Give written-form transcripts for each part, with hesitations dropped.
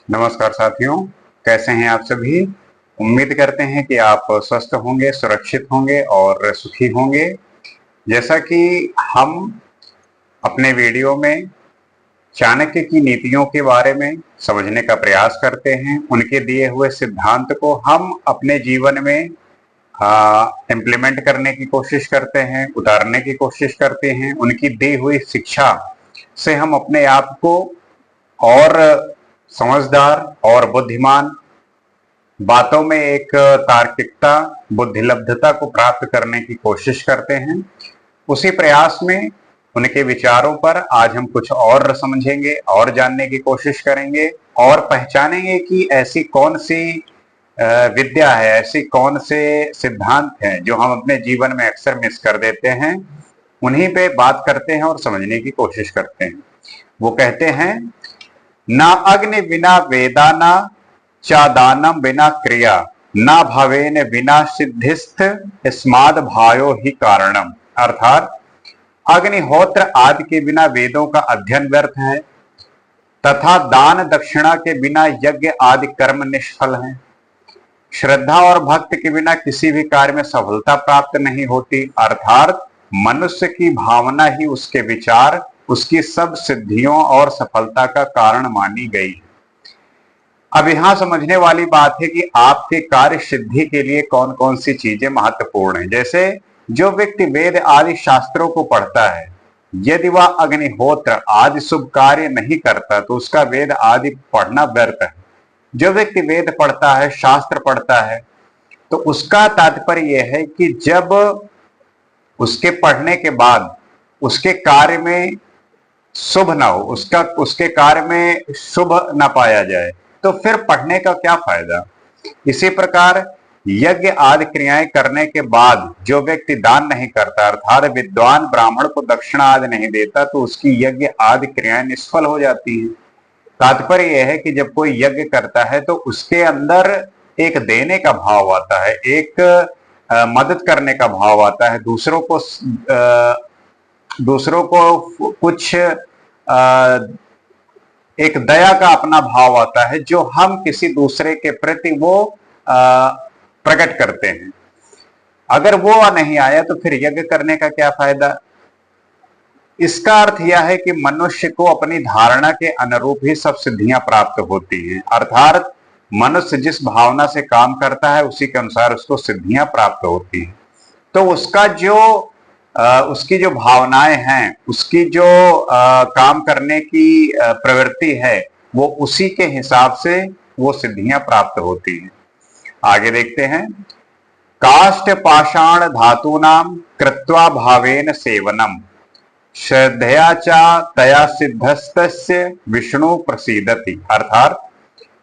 नमस्कार साथियों, कैसे हैं आप सभी। उम्मीद करते हैं कि आप स्वस्थ होंगे, सुरक्षित होंगे और सुखी होंगे। जैसा कि हम अपने वीडियो में चाणक्य की नीतियों के बारे में समझने का प्रयास करते हैं, उनके दिए हुए सिद्धांत को हम अपने जीवन में इम्प्लीमेंट करने की कोशिश करते हैं, उतारने की कोशिश करते हैं। उनकी दी हुई शिक्षा से हम अपने आप को और समझदार और बुद्धिमान, बातों में एक तार्किकता, बुद्धिलब्धता को प्राप्त करने की कोशिश करते हैं। उसी प्रयास में उनके विचारों पर आज हम कुछ और समझेंगे और जानने की कोशिश करेंगे और पहचानेंगे कि ऐसी कौन सी विद्या है, ऐसी कौन से सिद्धांत हैं जो हम अपने जीवन में अक्सर मिस कर देते हैं। उन्हीं पे बात करते हैं और समझने की कोशिश करते हैं। वो कहते हैं, ना अग्नि बिना वेदाना, चादानम बिना क्रिया, ना भवेन बिना सिद्धिस्थ, स्माद भायो ही कारणम। अर्थात अग्निहोत्र आदि के बिना वेदों का अध्ययन व्यर्थ है तथा दान दक्षिणा के बिना यज्ञ आदि कर्म निष्फल हैं। श्रद्धा और भक्त के बिना किसी भी कार्य में सफलता प्राप्त नहीं होती। अर्थात मनुष्य की भावना ही उसके विचार, उसकी सब सिद्धियों और सफलता का कारण मानी गई है। अब यहां समझने वाली बात है कि आपके कार्य सिद्धि के लिए कौन कौन सी चीजें महत्वपूर्ण हैं। जैसे जो व्यक्ति वेद आदि शास्त्रों को पढ़ता है, यदि वह अग्निहोत्र आदि शुभ कार्य नहीं करता तो उसका वेद आदि पढ़ना व्यर्थ है। जो व्यक्ति वेद पढ़ता है, शास्त्र पढ़ता है, तो उसका तात्पर्य यह है कि जब उसके पढ़ने के बाद उसके कार्य में शुभ ना हो, उसके कार्य में शुभ ना पाया जाए, तो फिर पढ़ने का क्या फायदा। इसी प्रकार यज्ञ आदि क्रियाएं करने के बाद जो व्यक्ति दान नहीं करता, अर्थात विद्वान ब्राह्मण को दक्षिणा आदि नहीं देता, तो उसकी यज्ञ आदि क्रियाएं निष्फल हो जाती हैं। तात्पर्य यह है कि जब कोई यज्ञ करता है तो उसके अंदर एक देने का भाव आता है, एक मदद करने का भाव आता है, दूसरों को कुछ एक दया का अपना भाव आता है जो हम किसी दूसरे के प्रति वो प्रकट करते हैं। अगर वो नहीं आया तो फिर यज्ञ करने का क्या फायदा। इसका अर्थ यह है कि मनुष्य को अपनी धारणा के अनुरूप ही सब सिद्धियां प्राप्त होती हैं। अर्थात मनुष्य जिस भावना से काम करता है उसी के अनुसार उसको सिद्धियां प्राप्त होती हैं। तो उसकी जो भावनाएं हैं, उसकी जो काम करने की प्रवृत्ति है, वो उसी के हिसाब से वो सिद्धियां प्राप्त होती हैं। आगे देखते हैं, काष्ठ पाषाण धातूनाम कृत्वा भावेन सेवनम, श्रद्धया चा तया सिद्धस्तस्य विष्णु प्रसीदति। अर्थात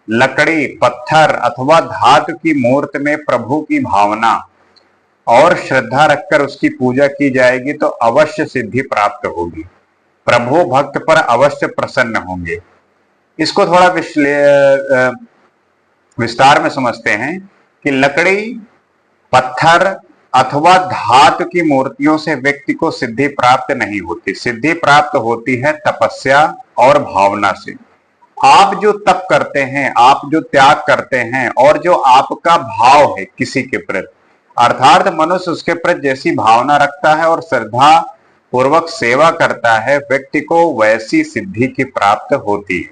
लकड़ी, पत्थर अथवा धातु की मूर्त में प्रभु की भावना और श्रद्धा रखकर उसकी पूजा की जाएगी तो अवश्य सिद्धि प्राप्त होगी। प्रभु भक्त पर अवश्य प्रसन्न होंगे। इसको थोड़ा विस्तार में समझते हैं कि लकड़ी, पत्थर अथवा धातु की मूर्तियों से व्यक्ति को सिद्धि प्राप्त नहीं होती। सिद्धि प्राप्त होती है तपस्या और भावना से। आप जो तप करते हैं, आप जो त्याग करते हैं और जो आपका भाव है किसी के प्रति, अर्थात मनुष्य उसके प्रति जैसी भावना रखता है और श्रद्धा पूर्वक सेवा करता है, व्यक्ति को वैसी सिद्धि की प्राप्त होती है।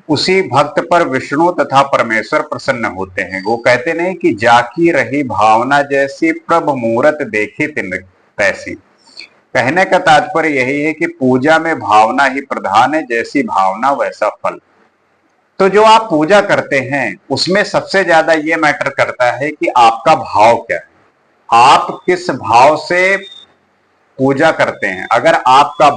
उसी भक्त पर विष्णु तथा परमेश्वर प्रसन्न होते हैं। वो कहते नहीं कि जाकी रही भावना जैसी, प्रभ मूरत देखी तिन तैसी। कहने का तात्पर्य यही है कि पूजा में भावना ही प्रधान है, जैसी भावना वैसा फल। तो जो आप पूजा करते हैं उसमें सबसे ज्यादा ये मैटर करता है कि आपका भाव क्या है, आप किस भाव से पूजा करते हैं। अगर आपका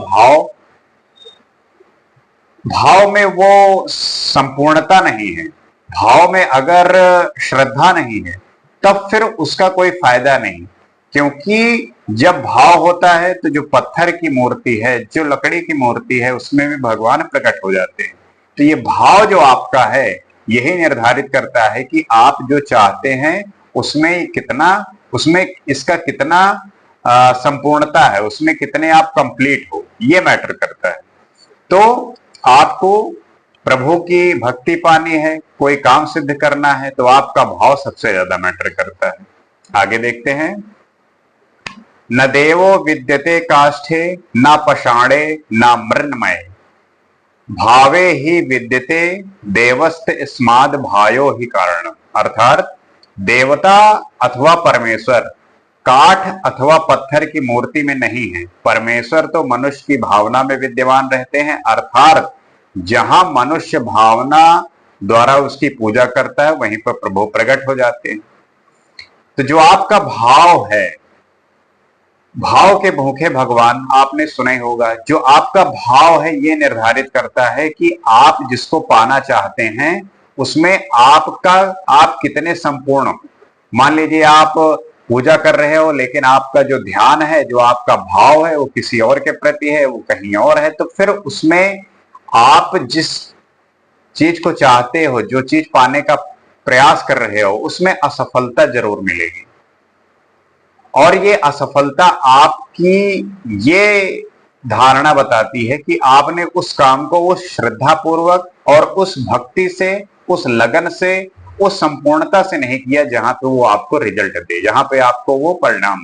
भाव में वो संपूर्णता नहीं है, भाव में अगर श्रद्धा नहीं है, तब फिर उसका कोई फायदा नहीं। क्योंकि जब भाव होता है तो जो पत्थर की मूर्ति है, जो लकड़ी की मूर्ति है, उसमें भी भगवान प्रकट हो जाते हैं। तो ये भाव जो आपका है यही निर्धारित करता है कि आप जो चाहते हैं उसमें इसका कितना संपूर्णता है, उसमें कितने आप कंप्लीट हो, ये मैटर करता है। तो आपको प्रभु की भक्ति पानी है, कोई काम सिद्ध करना है, तो आपका भाव सबसे ज्यादा मैटर करता है। आगे देखते हैं, न देवो विद्यते काष्ठे न पषाणे न मृण्मय भावे ही विद्यते देवस्त स्माद भायो ही कारण। अर्थात देवता अथवा परमेश्वर काठ अथवा पत्थर की मूर्ति में नहीं है, परमेश्वर तो मनुष्य की भावना में विद्यमान रहते हैं। अर्थात जहां मनुष्य भावना द्वारा उसकी पूजा करता है वहीं पर प्रभु प्रकट हो जाते हैं। तो जो आपका भाव है, भाव के भूखे भगवान आपने सुने होगा, जो आपका भाव है ये निर्धारित करता है कि आप जिसको पाना चाहते हैं उसमें आप कितने संपूर्ण हो। मान लीजिए आप पूजा कर रहे हो लेकिन आपका जो ध्यान है, जो आपका भाव है वो किसी और के प्रति है, वो कहीं और है, तो फिर उसमें आप जिस चीज को चाहते हो, जो चीज पाने का प्रयास कर रहे हो, उसमें असफलता जरूर मिलेगी। और ये असफलता आपकी ये धारणा बताती है कि आपने उस काम को उस श्रद्धा पूर्वक और उस भक्ति से, उस लगन से, उस संपूर्णता से नहीं किया जहां पे वो आपको रिजल्ट दे, जहां पे आपको वो परिणाम।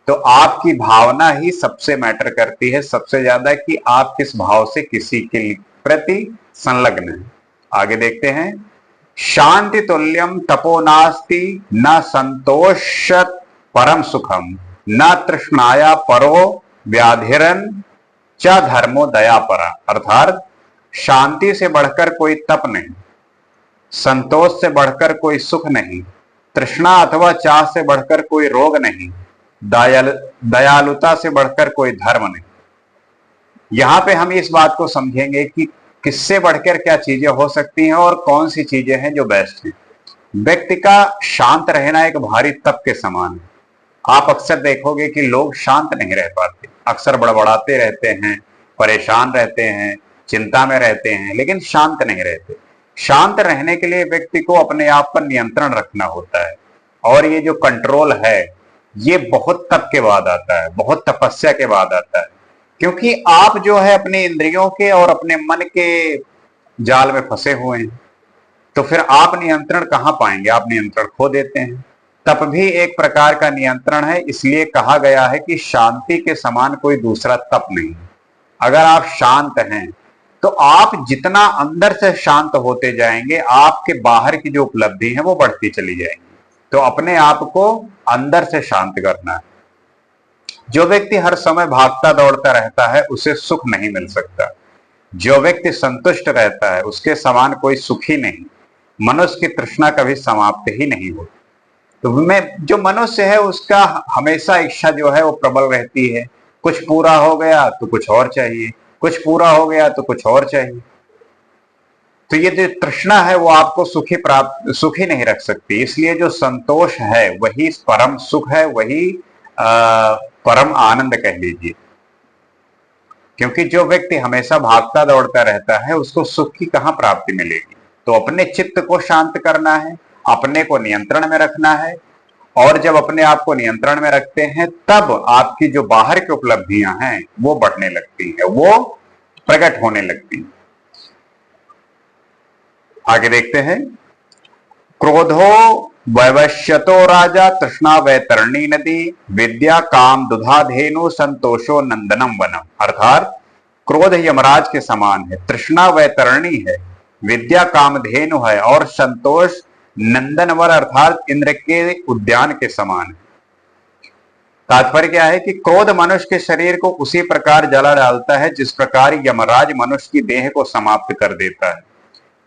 तो आपकी भावना ही सबसे मैटर करती है सबसे ज्यादा, कि आप किस भाव से किसी के प्रति संलग्न है। आगे देखते हैं, शांति तुल्यम तपो नास्ति न संतोषत परम सुखम न तृष्णाया परो व्याधिरन च धर्मो दया परा। अर्थात शांति से बढ़कर कोई तप नहीं, संतोष से बढ़कर कोई सुख नहीं, तृष्णा अथवा चाह से बढ़कर कोई रोग नहीं, दयालुता से बढ़कर कोई धर्म नहीं। यहां पे हम इस बात को समझेंगे कि किससे बढ़कर क्या चीजें हो सकती हैं और कौन सी चीजें हैं जो बेस्ट हैं। व्यक्ति का शांत रहना एक भारी तप के समान है। आप अक्सर देखोगे कि लोग शांत नहीं रह पाते, अक्सर बड़बड़ाते रहते हैं, परेशान रहते हैं, चिंता में रहते हैं, लेकिन शांत नहीं रहते। शांत रहने के लिए व्यक्ति को अपने आप पर नियंत्रण रखना होता है, और ये जो कंट्रोल है ये बहुत तप के बाद आता है, बहुत तपस्या के बाद आता है। क्योंकि आप जो है अपने इंद्रियों के और अपने मन के जाल में फंसे हुए हैं, तो फिर आप नियंत्रण कहां पाएंगे, आप नियंत्रण खो देते हैं। तप भी एक प्रकार का नियंत्रण है, इसलिए कहा गया है कि शांति के समान कोई दूसरा तप नहीं। अगर आप शांत हैं तो आप जितना अंदर से शांत होते जाएंगे, आपके बाहर की जो उपलब्धि है वो बढ़ती चली जाएंगी। तो अपने आप को अंदर से शांत करना है। जो व्यक्ति हर समय भागता दौड़ता रहता है उसे सुख नहीं मिल सकता। जो व्यक्ति संतुष्ट रहता है उसके समान कोई सुखी नहीं। मनुष्य की तृष्णा कभी समाप्त ही नहीं होती। तो जो मनुष्य है उसका हमेशा इच्छा जो है वो प्रबल रहती है। कुछ पूरा हो गया तो कुछ और चाहिए, कुछ पूरा हो गया तो कुछ और चाहिए। तो ये जो तृष्णा है वो आपको सुखी नहीं रख सकती। इसलिए जो संतोष है वही परम सुख है, वही परम आनंद कह लीजिए। क्योंकि जो व्यक्ति हमेशा भागता दौड़ता रहता है उसको सुख की कहां प्राप्ति मिलेगी। तो अपने चित्त को शांत करना है, अपने को नियंत्रण में रखना है, और जब अपने आप को नियंत्रण में रखते हैं तब आपकी जो बाहर की उपलब्धियां हैं वो बढ़ने लगती हैं, वो प्रकट होने लगती हैं। आगे देखते हैं, क्रोधो वैवश्यतो राजा तृष्णा वैतरणी नदी विद्या काम दुधाधेनु संतोषो नंदनम वनम। अर्थात क्रोध यमराज के समान है, तृष्णा वैतरणी है, विद्या कामधेनु है, और संतोष नंदनवर अर्थात इंद्र के उद्यान के समान है। तात्पर्य क्या है कि क्रोध मनुष्य के शरीर को उसी प्रकार जला डालता है जिस प्रकार यमराज मनुष्य की देह को समाप्त कर देता है।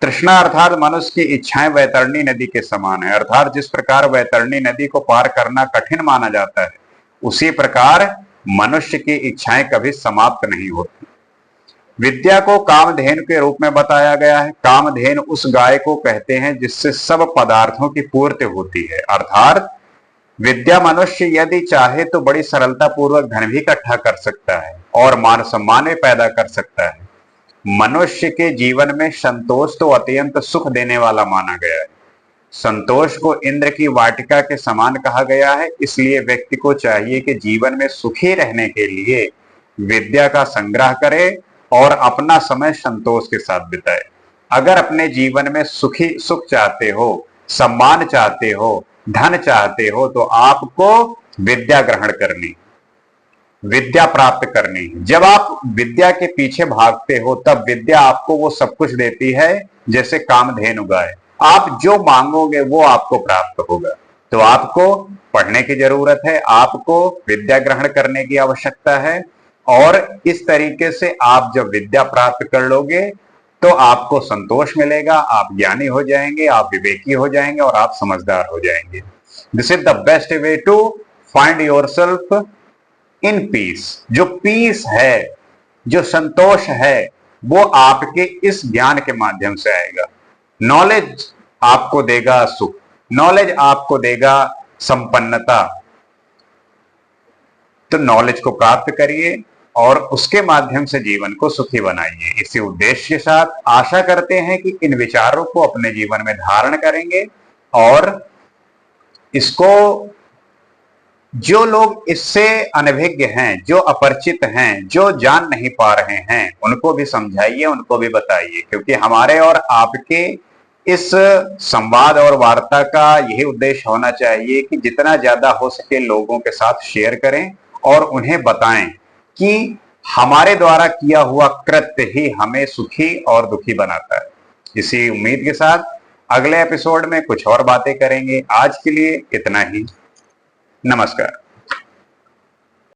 तृष्णा अर्थात मनुष्य की इच्छाएं वैतरणी नदी के समान है। अर्थात जिस प्रकार वैतरणी नदी को पार करना कठिन माना जाता है, उसी प्रकार मनुष्य की इच्छाएं कभी समाप्त नहीं होती। विद्या को कामधेनु के रूप में बताया गया है। कामधेनु उस गाय को कहते हैं जिससे सब पदार्थों की पूर्ति होती है। अर्थात विद्या मनुष्य यदि चाहे तो बड़ी सरलता पूर्वक धन भी इकट्ठा कर सकता है और मान सम्मान भी पैदा कर सकता है। मनुष्य के जीवन में संतोष तो अत्यंत सुख देने वाला माना गया है। संतोष को इंद्र की वाटिका के समान कहा गया है। इसलिए व्यक्ति को चाहिए कि जीवन में सुखी रहने के लिए विद्या का संग्रह करे और अपना समय संतोष के साथ बिताए। अगर अपने जीवन में सुख चाहते हो, सम्मान चाहते हो, धन चाहते हो, तो आपको विद्या ग्रहण करनी, विद्या प्राप्त करनी है। जब आप विद्या के पीछे भागते हो तब विद्या आपको वो सब कुछ देती है जैसे कामधेनु गाय। आप जो मांगोगे वो आपको प्राप्त होगा। तो आपको पढ़ने की जरूरत है, आपको विद्या ग्रहण करने की आवश्यकता है, और इस तरीके से आप जब विद्या प्राप्त कर लोगे तो आपको संतोष मिलेगा, आप ज्ञानी हो जाएंगे, आप विवेकी हो जाएंगे और आप समझदार हो जाएंगे। This is the best way to find yourself in peace. जो पीस है, जो संतोष है, वो आपके इस ज्ञान के माध्यम से आएगा। नॉलेज आपको देगा सुख, नॉलेज आपको देगा संपन्नता। तो नॉलेज को प्राप्त करिए और उसके माध्यम से जीवन को सुखी बनाइए। इसी उद्देश्य के साथ आशा करते हैं कि इन विचारों को अपने जीवन में धारण करेंगे, और इसको जो लोग इससे अनभिज्ञ हैं, जो अपरिचित हैं, जो जान नहीं पा रहे हैं, उनको भी समझाइए, उनको भी बताइए। क्योंकि हमारे और आपके इस संवाद और वार्ता का यही उद्देश्य होना चाहिए कि जितना ज्यादा हो सके लोगों के साथ शेयर करें और उन्हें बताएं कि हमारे द्वारा किया हुआ कृत्य ही हमें सुखी और दुखी बनाता है। इसी उम्मीद के साथ अगले एपिसोड में कुछ और बातें करेंगे। आज के लिए इतना ही। नमस्कार।